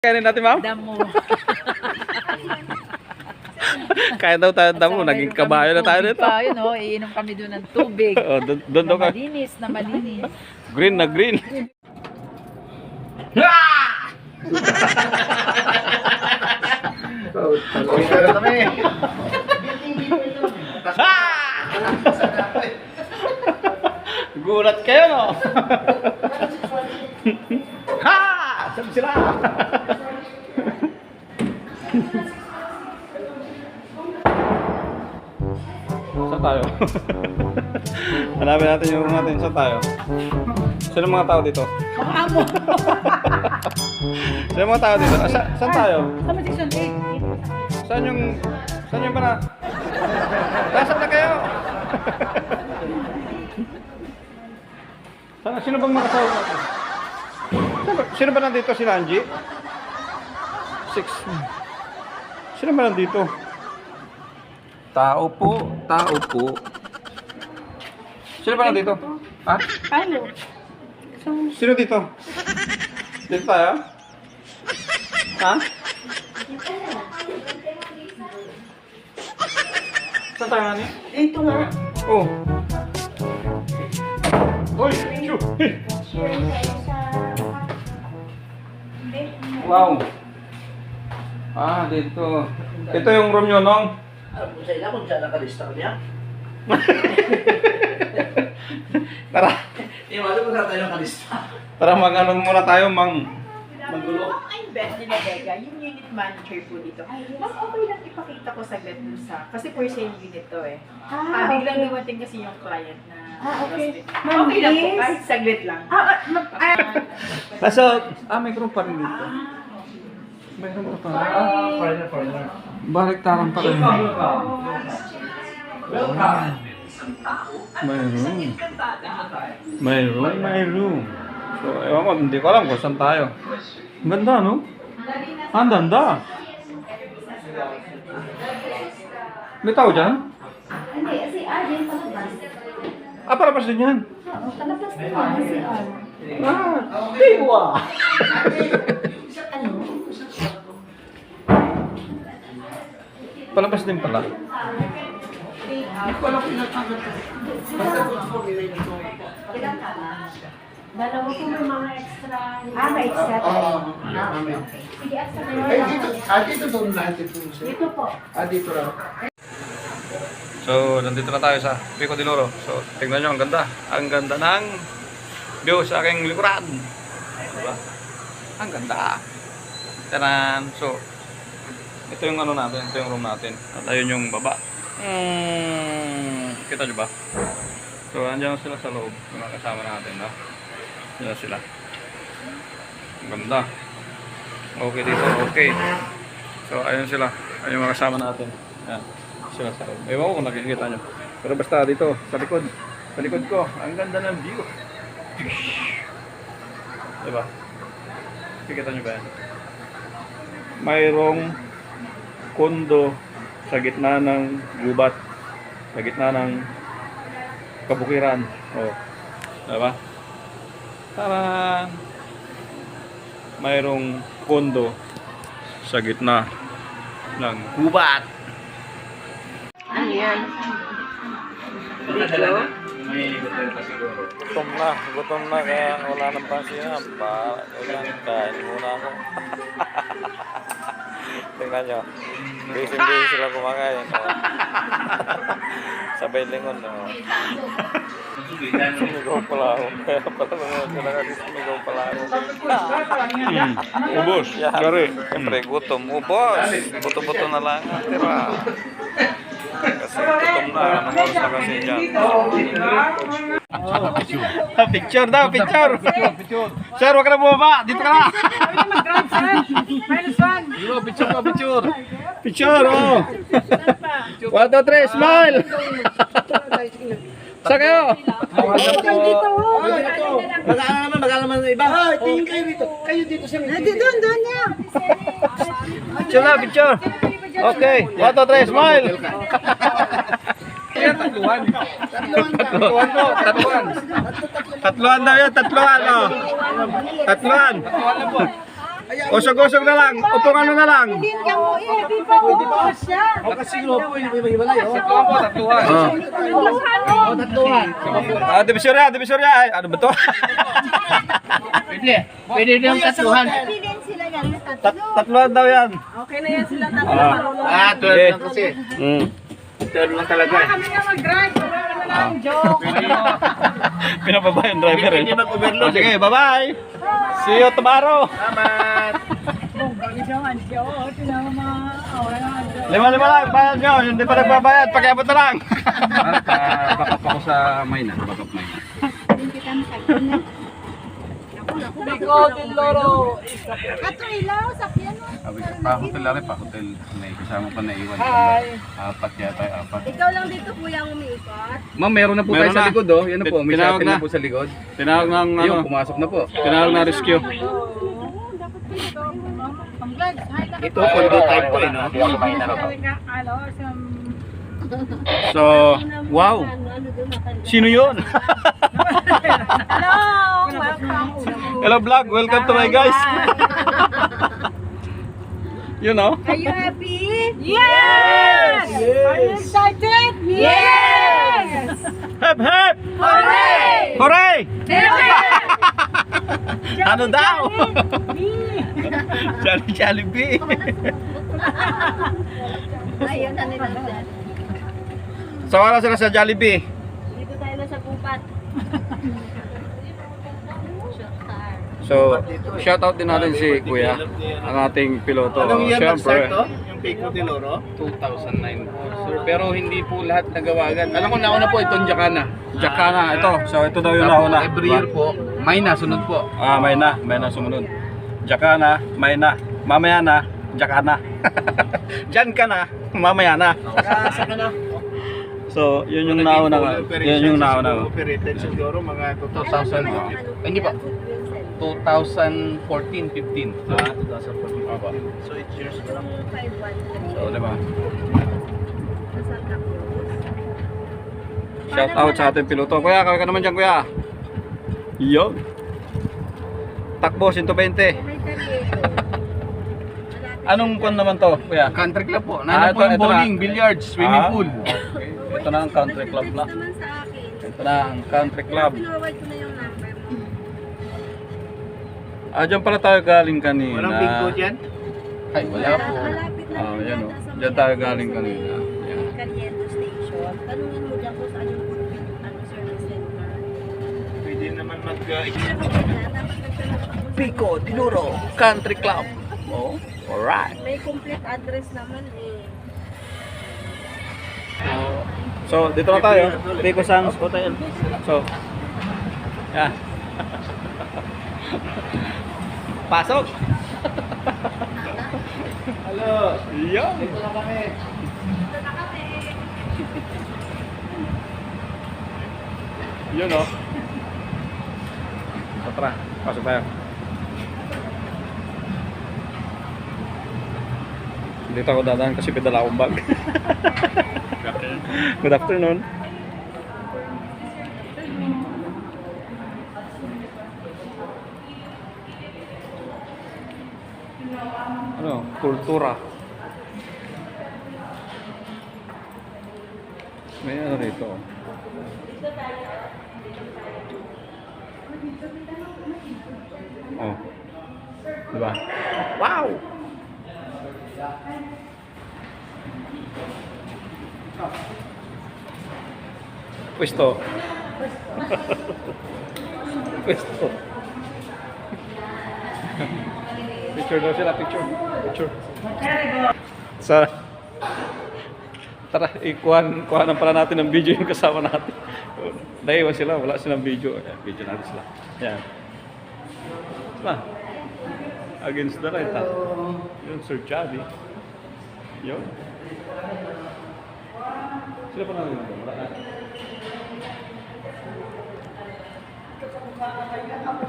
Kainin natin, ma'am? Damo. Kaya daw tayo damo, naging kabayo na tayo nito. Yun, oh, iinom kami doon ng tubig. Oh, doon daw ka. Malinis na malinis. Green na green. Gulat kayo, no? Ha! Sabi sila! Saan tayo? Hanapin natin yung room natin. Saan tayo? Sino mga tao dito? Mukha mo. Sino mga tao dito? Saan tayo? Sa Section 8. Saan yung ba na? Nasaan na kayo? Sino bang makasawa natin? Sino ba nandito? Si Angie? 6. Sino ba nandito? Tao po. Sino ba nandito? Ha? Paano? Sino dito? Dito tayo? Ha? Saan tayo nga niya? Dito nga. Oh. Uy! Wow! Ah, dito. Ito yung room nyo, Nong? Kung sa ila, kung saan nakalista ko niya? Tara. Wala kung saan tayo nakalista. Tara, mag-ano muna tayo, manggulo. I'm Beth Vega, yung unit manager po dito. Mas okay lang ipakita ko saglit dun sa, kasi for sale unit to eh. Biglang dumating kasi yung client na okay. hospital. Okay lang po, kahit saglit lang. Kaso, may group pa rin dito. May group pa rin. Foreigner. Baliktaran pa rin. Welcome. May room. So, ewan ko, hindi ko alam kung saan tayo. Ang ganda, no? Ang ganda. May tao dyan? Hindi, si Arjen palabas. Ah, palabas din yan. Oo, palabas din yan si Ar. Diwa! Ano? Palabas din pala. Ilang kama? Dalawa po may mga extra. May extra. Okay. Sige, at sa Dito doon lahat ito. dito po. Dito lang. So, nandito na tayo sa Pico de Oro. So, tingnan nyo, ang ganda. Ang ganda ng view sa aking likuran. Diba? Ang ganda. Tanan! So, ito yung ano natin, ito yung room natin. At ayun yung baba. Kita nyo ba? So, andyan sila sa loob. Yung mga kasama natin, no? Yan sila. Ang ganda. Okay dito, okay. So, ayun sila. Ayun yung mga kasama natin. Yan. Sila sa loob. Ewan ko kung nakikita nyo. Pero basta dito, sa likod. Sa likod ko, ang ganda ng view. Diba? Nakikita nyo ba yan? Mayroong kondo sa gitna ng gubat. Sa gitna ng kabukiran. Oh. Diba? Tara! Mayroong kondo sa gitna ng gubat. Ano yan? Gutom na kaya wala nang pansinan. Kain muna ako. Tingnan nyo. Busy sila kumakain. Oh. Sabay lingon. Oh. Sumigaw pala ako. Kaya pala naman sila kasi sumigaw pala ako. Ubos. Gari. Siyempre gutom. Ubos. Buto-buto na lang. Tira. Kasi gutom na. Anong oras na kasi dyan. Picture daw, picture. Sir, huwag ka na bumaba. Dito ka na. Picture. Picture, oh. 1, 2, 3, smile. Saan kayo? Mag-alaman ng iba. Tingin kayo dito. Kayo dito sa Doon niya. Picture na, picture. Okay, 1, 2, 3, smile. Tatluan. Tatluan po, tatluan. Tatluan daw yan, tatluan, oh. Tatluan. Usog-usog na lang. Upong ano na lang. Kasi grupo, may wala yun. Tatluhan. Tatluhan. Divisorya. Ay, ano ba to? Pwede din yung tatluhan. Tatluhan daw yan. Okay na yan sila tatlo. 12 lang kasi. 12 lang talaga. Kami na mag-drive. Wala na lang joke. Pinababa yung driver eh. Hindi mag-overload. Sige, bye-bye. See you tomorrow. Salamat. Lima lang, bayad nyo. Hindi pa nagbabayad, pakiabot na lang. Bakap ako sa Mayna, bakap Mayna. Pa-hotel na rin, pa-hotel. May kasama pa na iwan. Apat yata, apat. Ikaw lang dito kuya ang umiikot. Ma'am, meron na po Meron tayo sa na. likod oh. Yan na po, may Tinawag shuttle na. na po sa likod. Tinawag ng Ayun, ano, pumasok na po. tinawag ng rescue. Ito, condo type po eh, no? So, wow. Sino yun? Hello! Welcome to... Hello vlog, welcome to my guys. You know? Are you happy? Yes! Are you excited? Yes! Hep hep! Hooray! Hooray! Ano daw? Jollibee. Ayun na nila dyan. So, wala sila sa Jollibee. Dito tayo na sa Pupat. So, shout out din natin si Kuya, ang ating piloto. Anong year nag-start Siyempre, to? Yung Pico de Loro? 2009 po, sir. Pero hindi po lahat nagawagan. Alam ko nauna po itong Jacana. Jacana, ito. So, ito daw yung Tapos nauna. every year po, Mayna, sunod po. Ah, may na sumunod. Jacana, may na. Mamaya na, Jacana. Diyan ka na, mamaya na. Saka na. So, yun yung nauna. Yun yung nauna. Operated siguro mga 2000, hindi pa. 2014, 15. 2014. So 8 years pa lang. So, di ba? Shout out sa ating piloto. Kuya, kaway ka naman dyan, kuya. Yo. Takbo, 120. Anong kwan naman to, kuya? Country club po. Ah, Nandun po yung ito na. bowling, billiards, swimming Ah. pool. Ito na ang country club na. Naman sa akin. Ito na ang country club. Pinawag ko na yung number mo. Ah, dyan pala tayo galing kanina. Walang big boat yan? Ay, wala po. Malapit na Ah, po yan o. yata sa Dyan tayo galing kanina. Yan. Caliento Station. Tanungin mo dyan kung saan yung service center. Pwede naman mag... Dapat nagtanong. Pico de Loro Country Club. Oh, alright. May complete address naman eh. So, dito na tayo. Pico Sands Hotel. So, yan. Pasok! Hello! Yan! Dito na kami. Yun o. So, tara. Pasok tayo. Dito ako dadaan kasi pedala akong bag. Good afternoon. Ano? Kultura. May ano rito. Oh. Diba? Wow! Pwesto. Pwesto. Picture daw sila, picture. Picture. Sa tara, kuhanan pala natin ng video yung kasama natin. Naiwan sila, wala silang video. Ayan, video natin sila. Ayan. Sila. Against the light, ha? Yun, Sir Chubby. Yun. Sila pa natin ito. Wala na.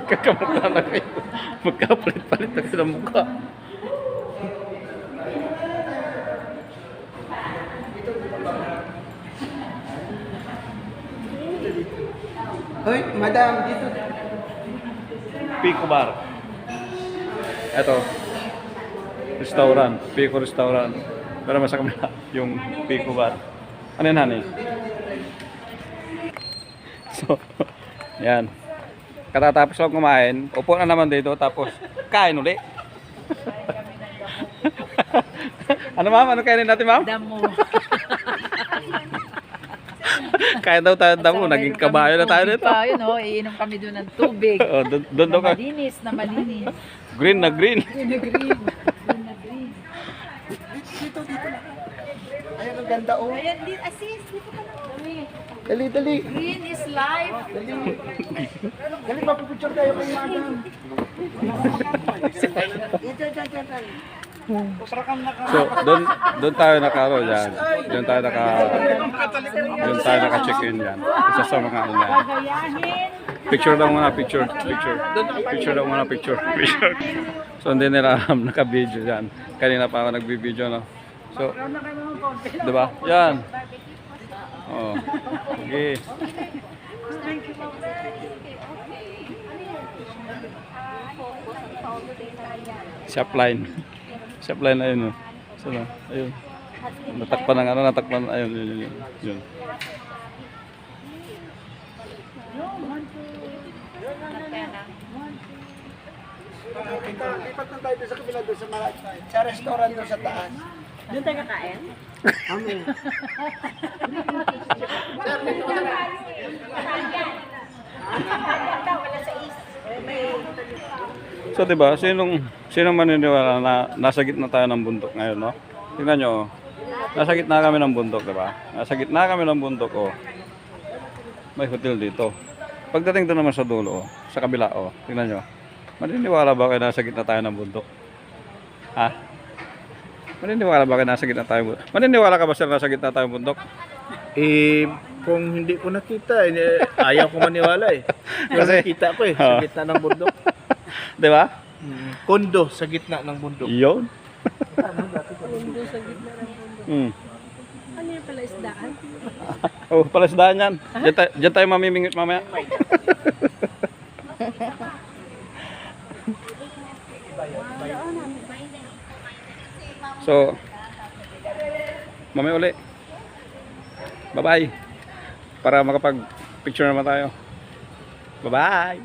Kakamukha na kayo. Magkapalit-palit na kayo ng mukha. Hoy, madam, dito. Pico Bar. Ito. Restaurant. Pico Restaurant. Pero mas sa kabila yung Pico Bar. Ano yan, honey? So, yan. Katatapos lang kumain, upo na naman dito, tapos kain uli. Ano ma'am? Ano kainin natin ma'am? Damo. Kain daw tayo damo, naging kabayo na tayo dito. Yun, oh, iinom kami doon ng tubig. Oh, doon daw ka. Malinis na malinis. Green na green. Green na green. Green na green. Ayan, ang ganda oh. Ayan, assist. Dito ka lang. Dali, dali. Green is life. Dali, mapipicture tayo kay madam. So, doon tayo nakaro yan. Doon tayo naka-check-in yan. Isa sa mga ano yan. Picture daw muna, picture. Picture daw muna, picture. So, hindi nila alam, naka-video yan. Kanina pa ako nagbi-video, no? So, diba? Yan. Oh. Okay. Shopline. Shopline na yun, oh. So, ayun. Natakpan ng ano, natakpan. Ayun, yun. Lipat na tayo doon sa kabila doon sa restaurant doon sa taas. Doon tayo kakain? So, diba, sinong maniniwala na nasa gitna tayo ng bundok ngayon, no? Tingnan nyo, oh. Nasa gitna kami ng bundok, diba? Nasa gitna kami ng bundok, oh. May hotel dito. Pagdating doon naman sa dulo, oh, sa kabila, oh. Tingnan nyo. Maniniwala ba kayo nasa gitna tayo ng bundok? Ha? Maniniwala ba kayo nasa gitna tayo ng bundok? Maniniwala ka ba sir nasa gitna tayo ng bundok? Eh, kung hindi ko nakita, ayaw ko maniwala eh. Kasi nakita ko sa gitna ng bundok. Diba? Kondo sa gitna ng bundok. Yun. Doon sa gitna ng mundo. Ano yung pala isdaan? Oh, palasdaan yan. Diyan tayo mamimingit mamaya. So, mamaya uli. Bye-bye. Para makapag-picture naman tayo. Bye-bye.